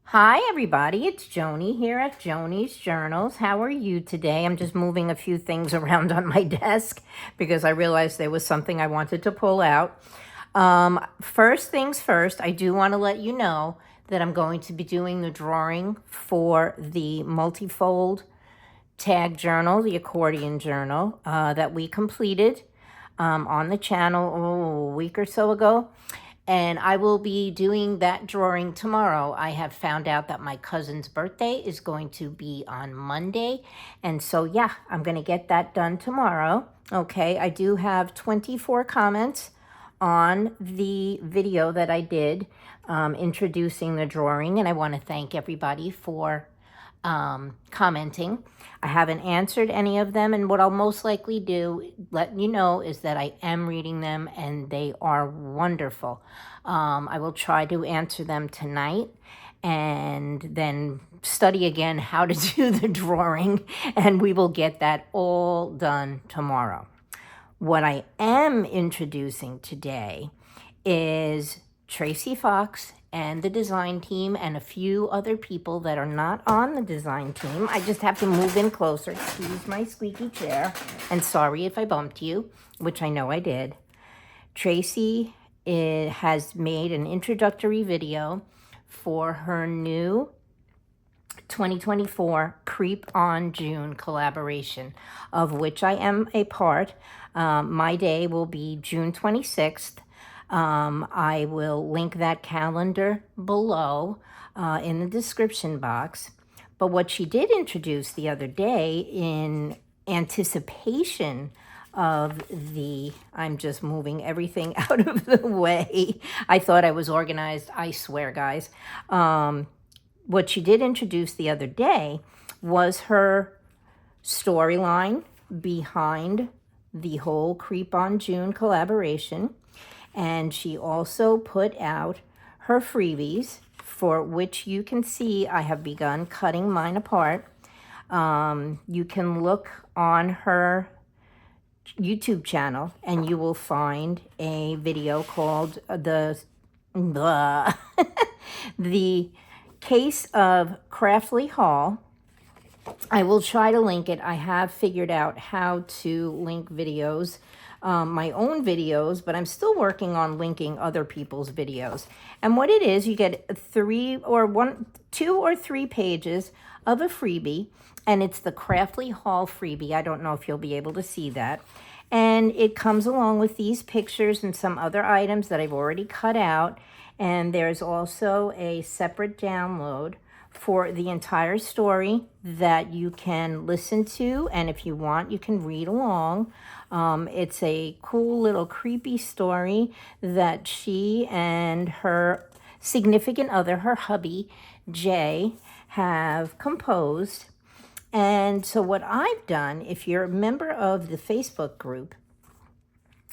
Hi everybody, it's Joni here at Joni's Journals. How are you today? I'm just moving a few things around on my desk because I realized there was something I wanted to pull out. First things first, I do want to let you know that I'm going to be doing the drawing for the multifold tag journal, the accordion journal, that we completed on the channel a week or so ago. And I will be doing that drawing tomorrow. I have found out that my cousin's birthday is going to be on Monday. And so, yeah, I'm going to get that done tomorrow. Okay, I do have 24 comments on the video that I did introducing the drawing. And I want to thank everybody for commenting. I haven't answered any of them, and what I'll most likely do, let you know, is that I am reading them and they are wonderful. I will try to answer them tonight and then study again how to do the drawing, and we will get that all done tomorrow. What I am introducing today is Tracie Fox and the design team and a few other people that are not on the design team. I just have to move in closer. Excuse my squeaky chair. And sorry if I bumped you, which I know I did. Tracie has made an introductory video for her new 2024 Creep on June collaboration, of which I am a part. My day will be June 26th. I will link that calendar below in the description box. But what she did introduce the other day in anticipation of I'm just moving everything out of the way. I thought I was organized, I swear, guys. What she did introduce the other day was her storyline behind the whole Creep on June collaboration. And she also put out her freebies, for which you can see I have begun cutting mine apart. You can look on her YouTube channel and you will find a video called the Case of Craftly Haul. I will try to link it. I have figured out how to link videos, my own videos, but I'm still working on linking other people's videos. And what it is, you get 2 or 3 pages of a freebie, and it's the Craftly Haul freebie. I don't know if you'll be able to see that. And it comes along with these pictures and some other items that I've already cut out. And there's also a separate download for the entire story that you can listen to, and if you want, you can read along. It's a cool little creepy story that she and her significant other, her hubby, Jay, have composed. And so what I've done, if you're a member of the Facebook group,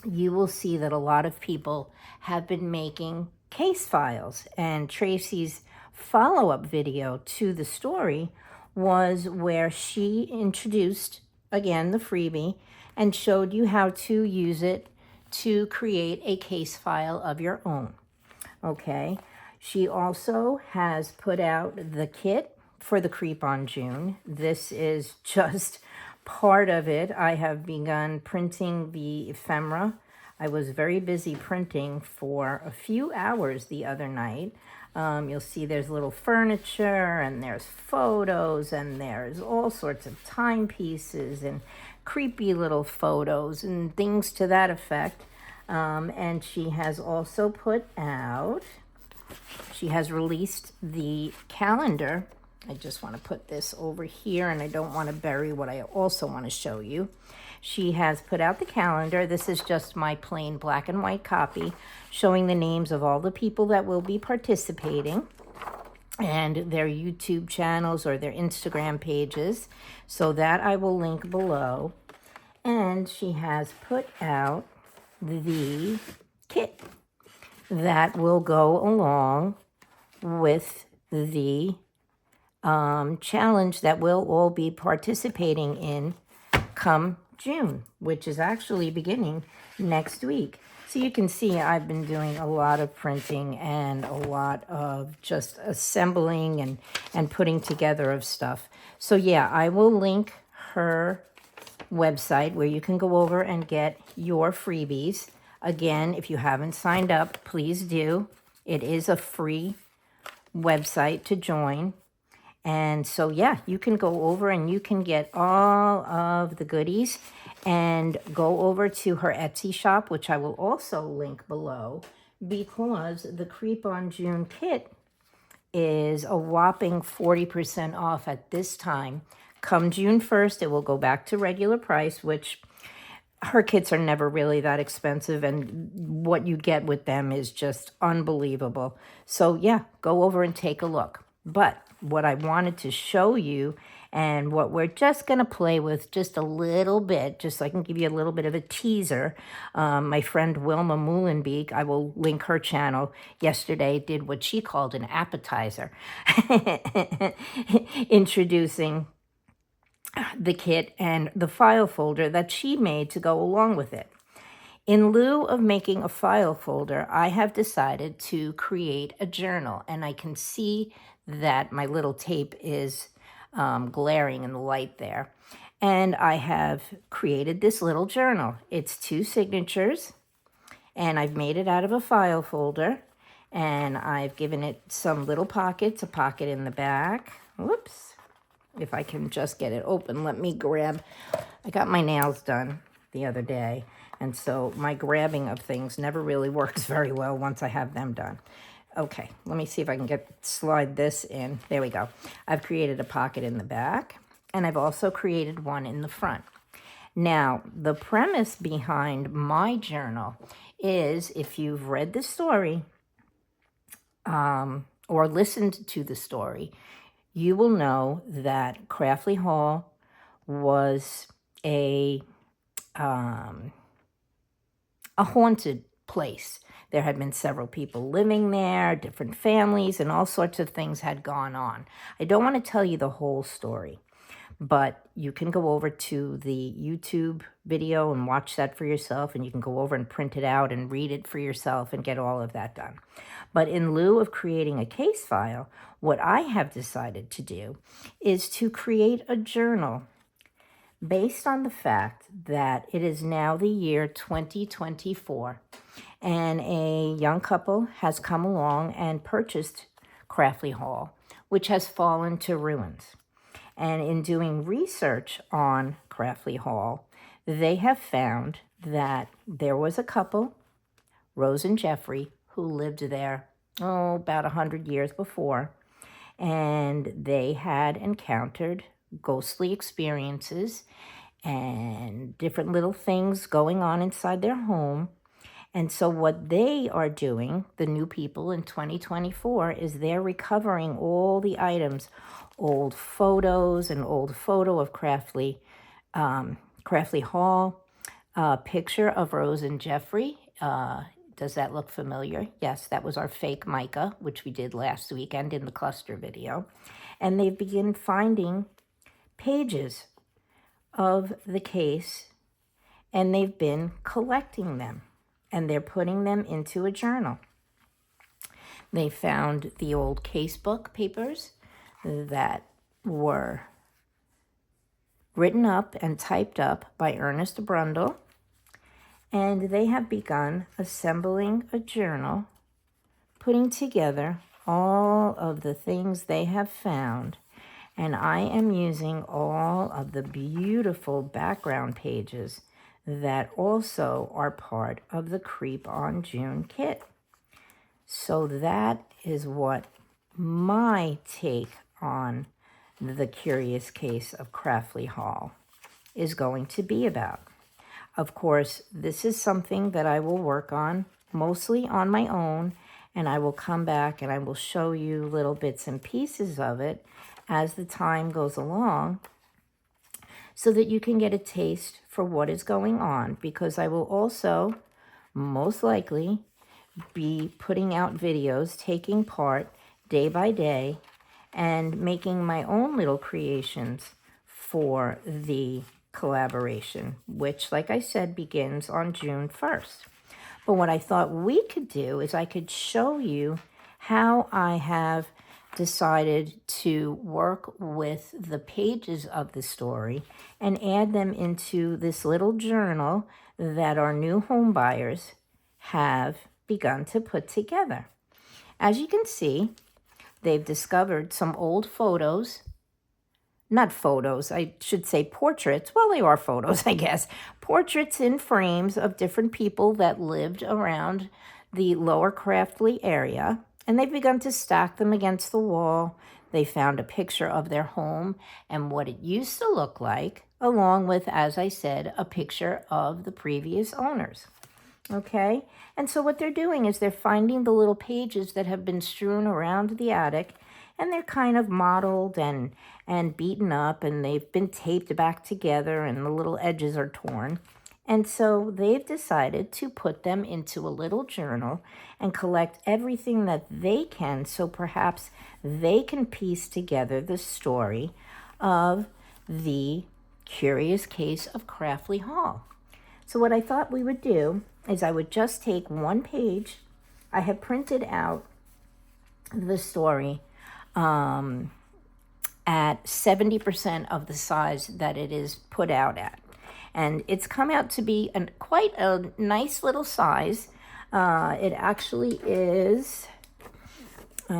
you will see that a lot of people have been making case files, and Tracie's follow-up video to the story was where she introduced, again, the freebie and showed you how to use it to create a case file of your own. Okay, she also has put out the kit for the Creep on June. This is just part of it. I have begun printing the ephemera. I was very busy printing for a few hours the other night. You'll see there's little furniture, and there's photos, and there's all sorts of timepieces and creepy little photos and things to that effect. And she has also put out, she has released the calendar. I just want to put this over here, and I don't want to bury what I also want to show you. She has put out the calendar. This is just my plain black and white copy showing the names of all the people that will be participating and their YouTube channels or their Instagram pages. So that I will link below. And she has put out the kit that will go along with the challenge that we'll all be participating in come June, which is actually beginning next week. So you can see I've been doing a lot of printing and a lot of just assembling and putting together of stuff. So yeah, I will link her website where you can go over and get your freebies. Again, if you haven't signed up, please do. It is a free website to join. And so, yeah, you can go over and you can get all of the goodies and go over to her Etsy shop, which I will also link below, because the Creep on June kit is a whopping 40% off at this time. Come June 1st, it will go back to regular price, which her kits are never really that expensive, and what you get with them is just unbelievable. So yeah, go over and take a look. But what I wanted to show you, and what we're just going to play with just a little bit, just so I can give you a little bit of a teaser. My friend Wilma Muhlenbeek, I will link her channel, yesterday did what she called an appetizer, introducing the kit and the file folder that she made to go along with it. In lieu of making a file folder, I have decided to create a journal, and I can see that my little tape is glaring in the light there. And I have created this little journal. It's 2 signatures, and I've made it out of a file folder, and I've given it some little pockets, a pocket in the back. Whoops. If I can just get it open, let me grab. I got my nails done the other day, and so my grabbing of things never really works very well once I have them done. Okay, let me see if I can slide this in. There we go. I've created a pocket in the back, and I've also created one in the front. Now, the premise behind my journal is, if you've read the story or listened to the story, you will know that Craftley Hall was a haunted place. There had been several people living there, different families, and all sorts of things had gone on. I don't want to tell you the whole story, but you can go over to the YouTube video and watch that for yourself, and you can go over and print it out and read it for yourself and get all of that done. But in lieu of creating a case file, what I have decided to do is to create a journal based on the fact that it is now the year 2024, and a young couple has come along and purchased Craftley Hall, which has fallen to ruins. And in doing research on Craftley Hall, they have found that there was a couple, Rose and Jeffrey, who lived there, about 100 years before, and they had encountered ghostly experiences and different little things going on inside their home. And so what they are doing, the new people in 2024, is they're recovering all the items, old photos, an old photo of Craftley Hall, a picture of Rose and Jeffrey. Does that look familiar? Yes, that was our fake mica, which we did last weekend in the cluster video. And they've begun finding pages of the case, and they've been collecting them, and they're putting them into a journal. They found the old casebook papers that were written up and typed up by Ernest Brundle, and they have begun assembling a journal, putting together all of the things they have found. And I am using all of the beautiful background pages that also are part of the Creep on June kit. So that is what my take on the Curious Case of Craftley Hall is going to be about. Of course, this is something that I will work on mostly on my own, and I will come back and I will show you little bits and pieces of it as the time goes along, so that you can get a taste for what is going on, because I will also most likely be putting out videos, taking part day by day, and making my own little creations for the collaboration, which, like I said, begins on June 1st. But what I thought we could do is I could show you how I have decided to work with the pages of the story and add them into this little journal that our new home buyers have begun to put together. As you can see, they've discovered some old photos. Not photos, I should say portraits. Well, they are photos, I guess. Portraits in frames of different people that lived around the Lower Craftley area. And they've begun to stack them against the wall. They found a picture of their home and what it used to look like, along with, as I said, a picture of the previous owners. Okay? And so what they're doing is they're finding the little pages that have been strewn around the attic, and they're kind of mottled and beaten up, and they've been taped back together, and the little edges are torn. And so they've decided to put them into a little journal and collect everything that they can, so perhaps they can piece together the story of the Curious Case of Craftley Hall. So what I thought we would do is I would just take one page. I have printed out the story at 70% of the size that it is put out at. And it's come out to be quite a nice little size. It actually is just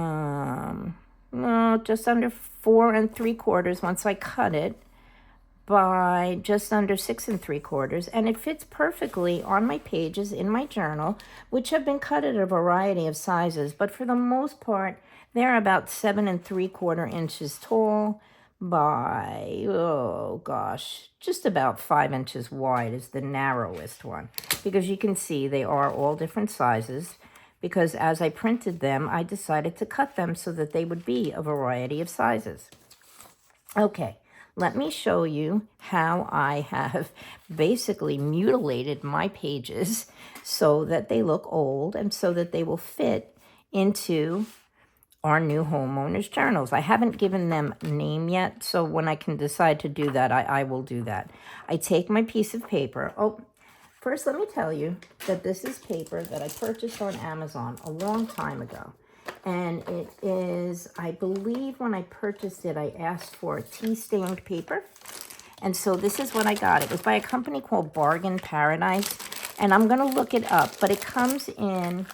under 4 3/4 once I cut it, by just under 6 3/4, and it fits perfectly on my pages in my journal, which have been cut at a variety of sizes, but for the most part, they're about 7 3/4 inches tall by, just about 5 inches wide is the narrowest one, because you can see they are all different sizes, because as I printed them, I decided to cut them so that they would be a variety of sizes. Okay. Let me show you how I have basically mutilated my pages so that they look old and so that they will fit into our new homeowners' journals. I haven't given them a name yet, so when I can decide to do that, I will do that. I take my piece of paper. Oh, first let me tell you that this is paper that I purchased on Amazon a long time ago. And it is, I believe when I purchased it, I asked for tea-stained paper. And so this is what I got. It was by a company called Bargain Paradise. And I'm going to look it up. But it comes in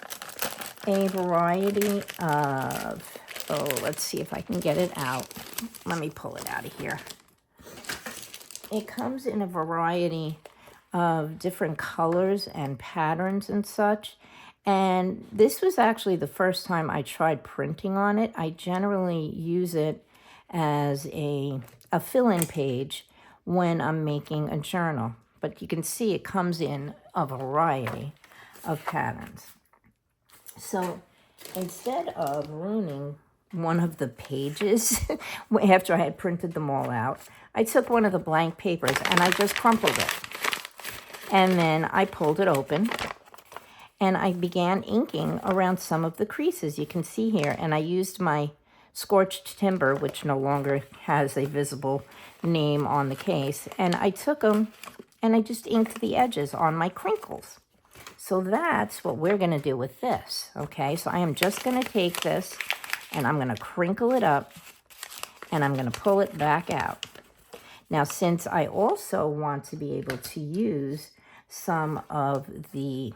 a variety of, let's see if I can get it out. Let me pull it out of here. It comes in a variety of different colors and patterns and such. And this was actually the first time I tried printing on it. I generally use it as a fill-in page when I'm making a journal. But you can see it comes in a variety of patterns. So instead of ruining one of the pages after I had printed them all out, I took one of the blank papers and I just crumpled it. And then I pulled it open. And I began inking around some of the creases you can see here. And I used my scorched timber, which no longer has a visible name on the case. And I took them and I just inked the edges on my crinkles. So that's what we're going to do with this. Okay, so I am just going to take this and I'm going to crinkle it up and I'm going to pull it back out. Now, since I also want to be able to use some of the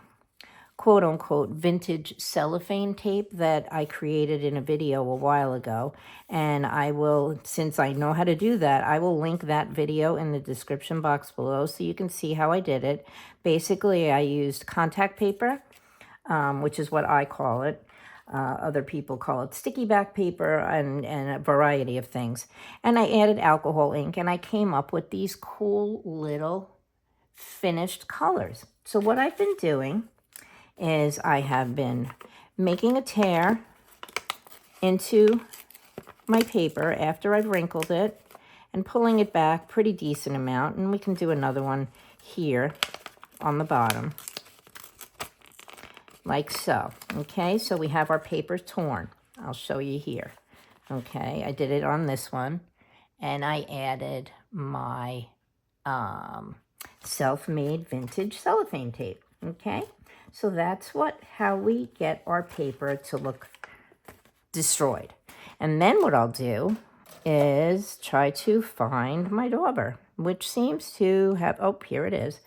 quote-unquote vintage cellophane tape that I created in a video a while ago. And I will, since I know how to do that, I will link that video in the description box below so you can see how I did it. Basically, I used contact paper, which is what I call it. Other people call it sticky back paper and a variety of things. And I added alcohol ink and I came up with these cool little finished colors. So what I've been doing is I have been making a tear into my paper after I've wrinkled it and pulling it back pretty decent amount. And we can do another one here on the bottom, like so. Okay, so we have our paper torn. I'll show you here. Okay, I did it on this one, and I added my self-made vintage cellophane tape. Okay, so that's how we get our paper to look destroyed. And then what I'll do is try to find my dauber, which seems to have, oh, here it is,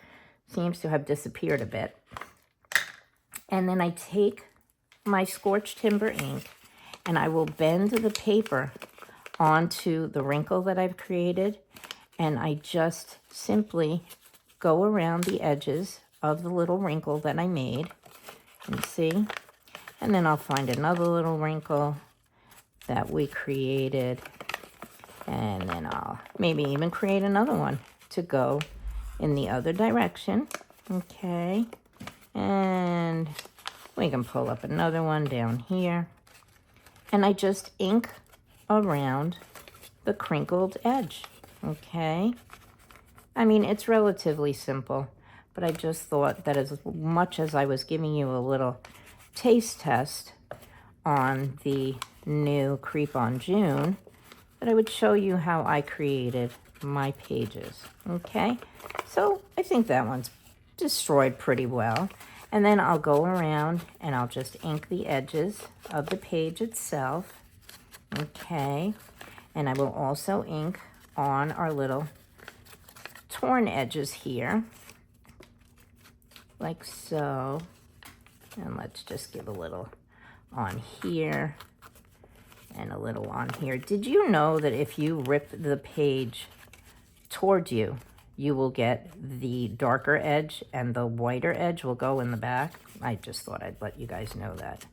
seems to have disappeared a bit. And then I take my scorched timber ink and I will bend the paper onto the wrinkle that I've created, and I just simply go around the edges of the little wrinkle that I made, and see, and then I'll find another little wrinkle that we created, and then I'll maybe even create another one to go in the other direction. Okay, and we can pull up another one down here, and I just ink around the crinkled edge. Okay, I mean, it's relatively simple, but I just thought that as much as I was giving you a little taste test on the new Creep on June, that I would show you how I created my pages. Okay, so I think that one's destroyed pretty well. And then I'll go around and I'll just ink the edges of the page itself. Okay, and I will also ink on our little torn edges here, like so. And let's just give a little on here and a little on here. Did you know that if you rip the page towards you, you will get the darker edge and the whiter edge will go in the back? I just thought I'd let you guys know that.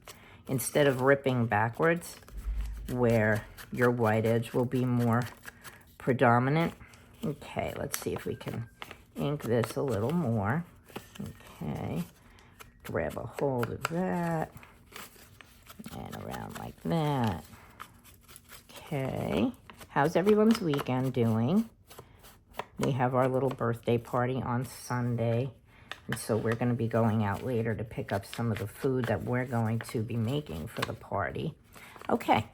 Instead of ripping backwards, where your white edge will be more predominant. Okay, let's see if we can ink this a little more. Okay, grab a hold of that and around like that. Okay, how's everyone's weekend doing? We have our little birthday party on Sunday, and so we're going to be going out later to pick up some of the food that we're going to be making for the party. Okay,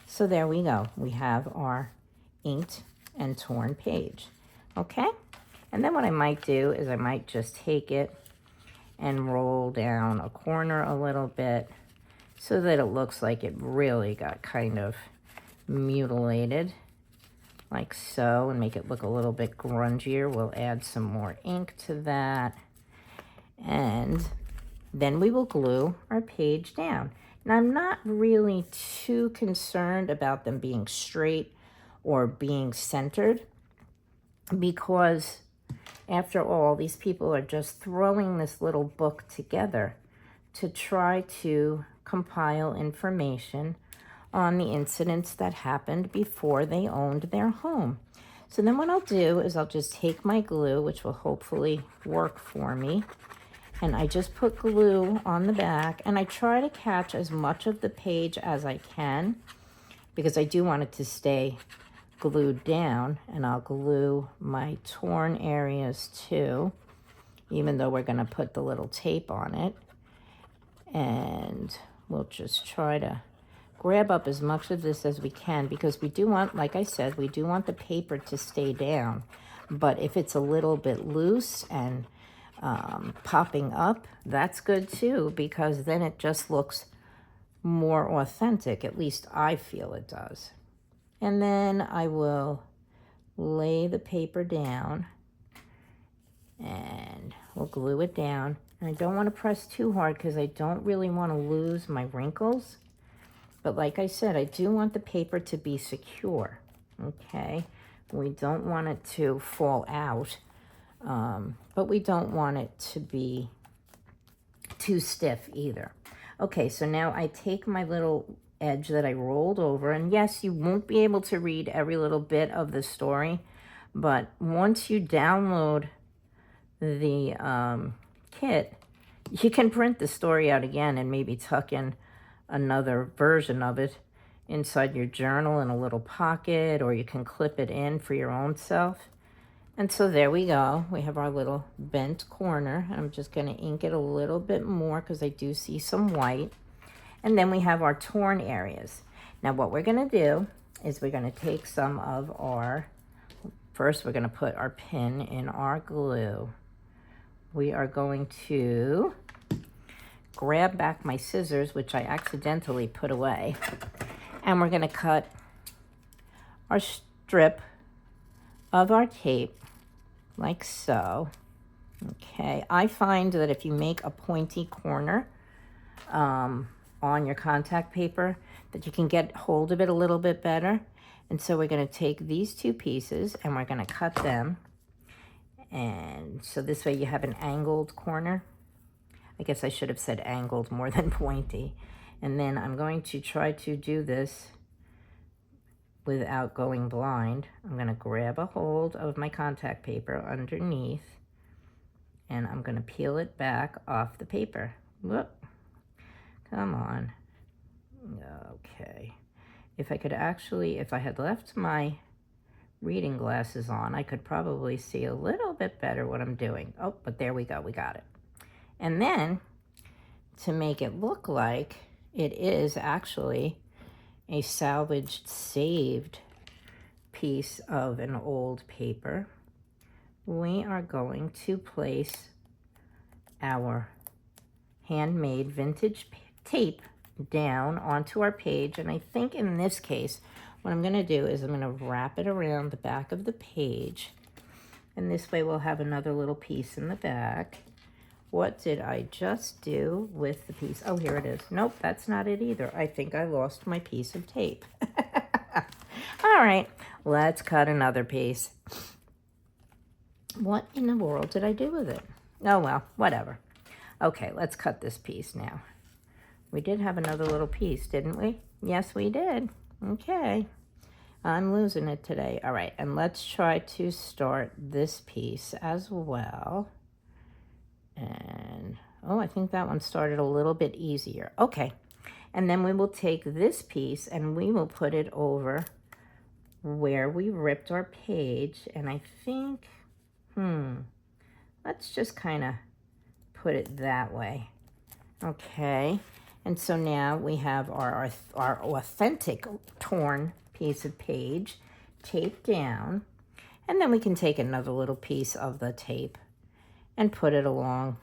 so there we go. We have our inked and torn page. Okay, and then what I might do is I might just take it and roll down a corner a little bit so that it looks like it really got kind of mutilated, like so, and make it look a little bit grungier. We'll add some more ink to that, and then we will glue our page down. And I'm not really too concerned about them being straight or being centered, because after all, these people are just throwing this little book together to try to compile information on the incidents that happened before they owned their home. So then what I'll do is I'll just take my glue, which will hopefully work for me, and I just put glue on the back, and I try to catch as much of the page as I can because I do want it to stay glued down. And I'll glue my torn areas too, even though we're going to put the little tape on it. And we'll just try to grab up as much of this as we can, because we do want, like I said, we do want the paper to stay down. But if it's a little bit loose and popping up, that's good too, because then it just looks more authentic. At least I feel it does. And then I will lay the paper down and we'll glue it down. And I don't want to press too hard because I don't really want to lose my wrinkles. But like I said, I do want the paper to be secure, okay? We don't want it to fall out, but we don't want it to be too stiff either. Okay, so now I take my little edge that I rolled over, and yes, you won't be able to read every little bit of the story, but once you download the kit, you can print the story out again and maybe tuck in another version of it inside your journal in a little pocket, or you can clip it in for your own self. And so there we go. We have our little bent corner. I'm just going to ink it a little bit more because I do see some white. And then we have our torn areas. Now what we're going to do is we're going to take some of our, first we're going to put our pin in our glue. we are going to grab back my scissors, which I accidentally put away, and we're going to cut our strip of our tape like so. Okay, I find that if you make a pointy corner on your contact paper, that you can get hold of it a little bit better. And so we're going to take these two pieces and we're going to cut them. And so this way you have an angled corner. I guess I should have said angled more than pointy. And then I'm going to try to do this without going blind. I'm going to grab a hold of my contact paper underneath, and I'm going to peel it back off the paper. Whoop. Come on. Okay. If I could actually, if I had left my reading glasses on, I could probably see a little bit better what I'm doing. Oh, but there we go. We got it. And then to make it look like it is actually a salvaged, saved piece of an old paper, we are going to place our handmade vintage tape down onto our page. And I think in this case, what I'm going to do is I'm going to wrap it around the back of the page. And this way we'll have another little piece in the back. What did I just do with the piece? Oh, here it is. Nope, that's not it either. I think I lost my piece of tape. All right, let's cut another piece. What in the world did I do with it? Oh, well, whatever. Okay, let's cut this piece now. We did have another little piece, didn't we? Yes, we did. Okay. I'm losing it today. All right, and let's try to start this piece as well. And, oh, I think that one started a little bit easier. Okay, and then we will take this piece and we will put it over where we ripped our page. And I think, let's just kind of put it that way. Okay, and so now we have our authentic torn piece of page taped down. And then we can take another little piece of the tape and put it along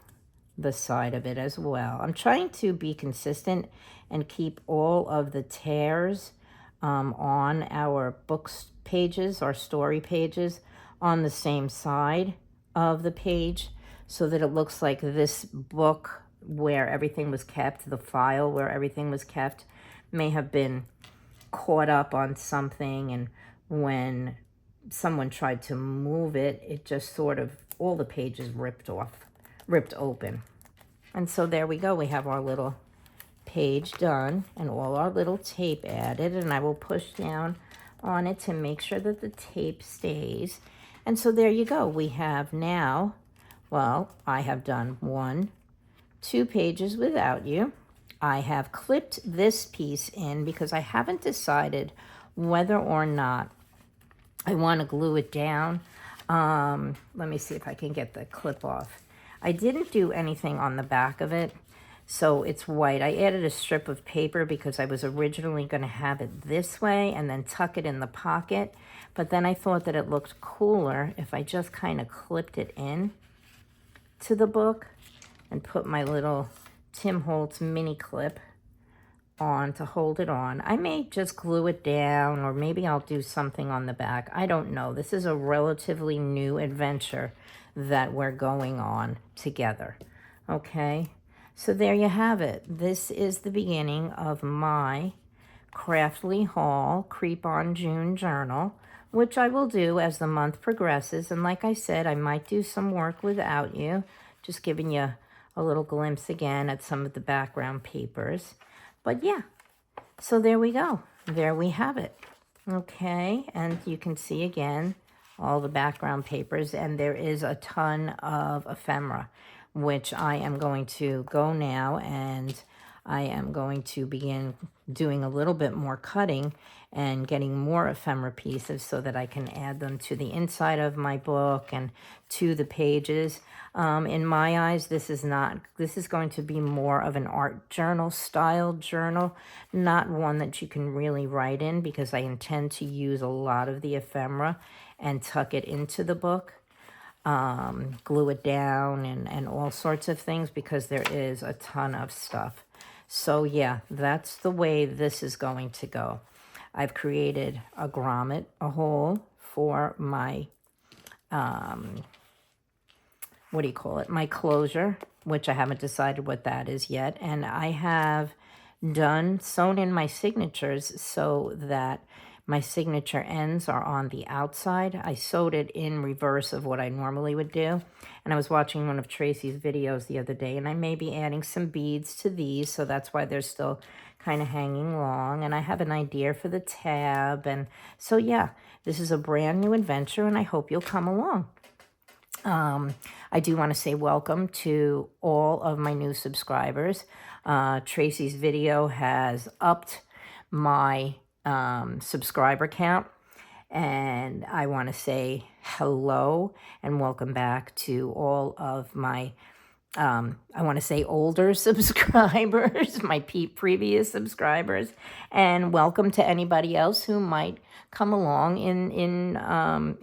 the side of it as well. I'm trying to be consistent and keep all of the tears on our books pages, our story pages, on the same side of the page so that it looks like this book where everything was kept, the file where everything was kept, may have been caught up on something, and when someone tried to move it, it just sort of, all the pages ripped open. And so there we go. We have our little page done and all our little tape added, and I will push down on it to make sure that the tape stays. And so there you go. We have now, well, I have done 1, 2 pages without you. I have clipped this piece in because I haven't decided whether or not I want to glue it down. Let me see if I can get the clip off. I didn't do anything on the back of it, so it's white. I added a strip of paper because I was originally going to have it this way and then tuck it in the pocket, but then I thought that it looked cooler if I just kind of clipped it in to the book and put my little Tim Holtz mini clip on to hold it on. I may just glue it down, or maybe I'll do something on the back. I don't know. This is a relatively new adventure that we're going on together. Okay, so there you have it. This is the beginning of my Craftly Haul Creep on June journal, which I will do as the month progresses. And like I said, I might do some work without you, just giving you a little glimpse again at some of the background papers. But yeah, so there we go. There we have it. Okay, and you can see again all the background papers, and there is a ton of ephemera, which I am going to go now, and I am going to begin doing a little bit more cutting and getting more ephemera pieces so that I can add them to the inside of my book and to the pages. In my eyes, this is going to be more of an art journal style journal, not one that you can really write in, because I intend to use a lot of the ephemera and tuck it into the book. glue it down and all sorts of things, because there is a ton of stuff. So yeah, that's the way this is going to go. I've created a grommet, a hole for my, what do you call it? My closure, which I haven't decided what that is yet. And I have sewn in my signatures so that my signature ends are on the outside. I sewed it in reverse of what I normally would do. And I was watching one of Tracie's videos the other day, and I may be adding some beads to these, so that's why they're still kind of hanging long. And I have an idea for the tab. And so, yeah, this is a brand new adventure, and I hope you'll come along. I do want to say welcome to all of my new subscribers. Tracie's video has upped my subscriber count, and I want to say hello and welcome back to all of my I want to say older subscribers, my previous subscribers, and welcome to anybody else who might come along in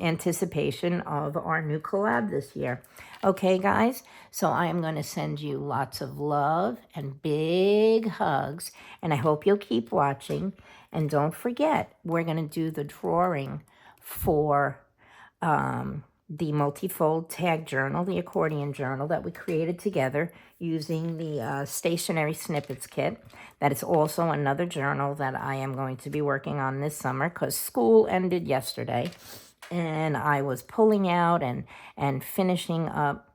anticipation of our new collab this year. Okay, guys, so I am going to send you lots of love and big hugs, and I hope you'll keep watching. And don't forget, we're going to do the drawing for the multifold tag journal, the accordion journal that we created together using the stationery snippets kit. That is also another journal that I am going to be working on this summer, because school ended yesterday and I was pulling out and finishing up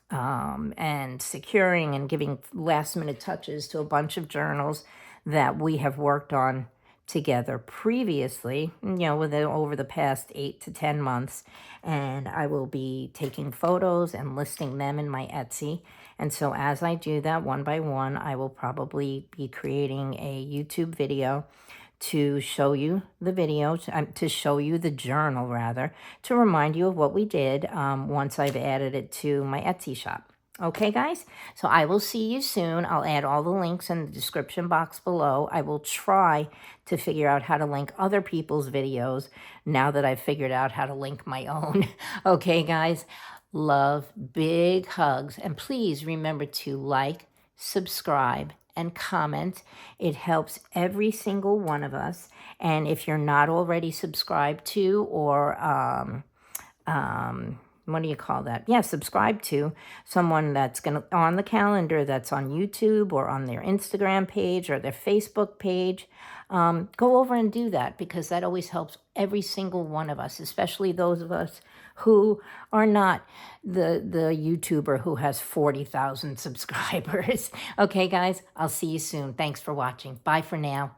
and securing and giving last minute touches to a bunch of journals that we have worked on together previously, over the past 8 to 10 months. And I will be taking photos and listing them in my Etsy. And so as I do that one by one, I will probably be creating a YouTube video to show you the video, to show you the journal rather, to remind you of what we did once I've added it to my Etsy shop. Okay, guys? So I will see you soon. I'll add all the links in the description box below. I will try to figure out how to link other people's videos now that I've figured out how to link my own. Okay, guys? Love, big hugs. And please remember to like, subscribe, and comment. It helps every single one of us. And if you're not already subscribed to, or what do you call that? Yeah, subscribe to someone that's on the calendar, that's on YouTube or on their Instagram page or their Facebook page. Go over and do that, because that always helps every single one of us, especially those of us who are not the YouTuber who has 40,000 subscribers. Okay, guys, I'll see you soon. Thanks for watching. Bye for now.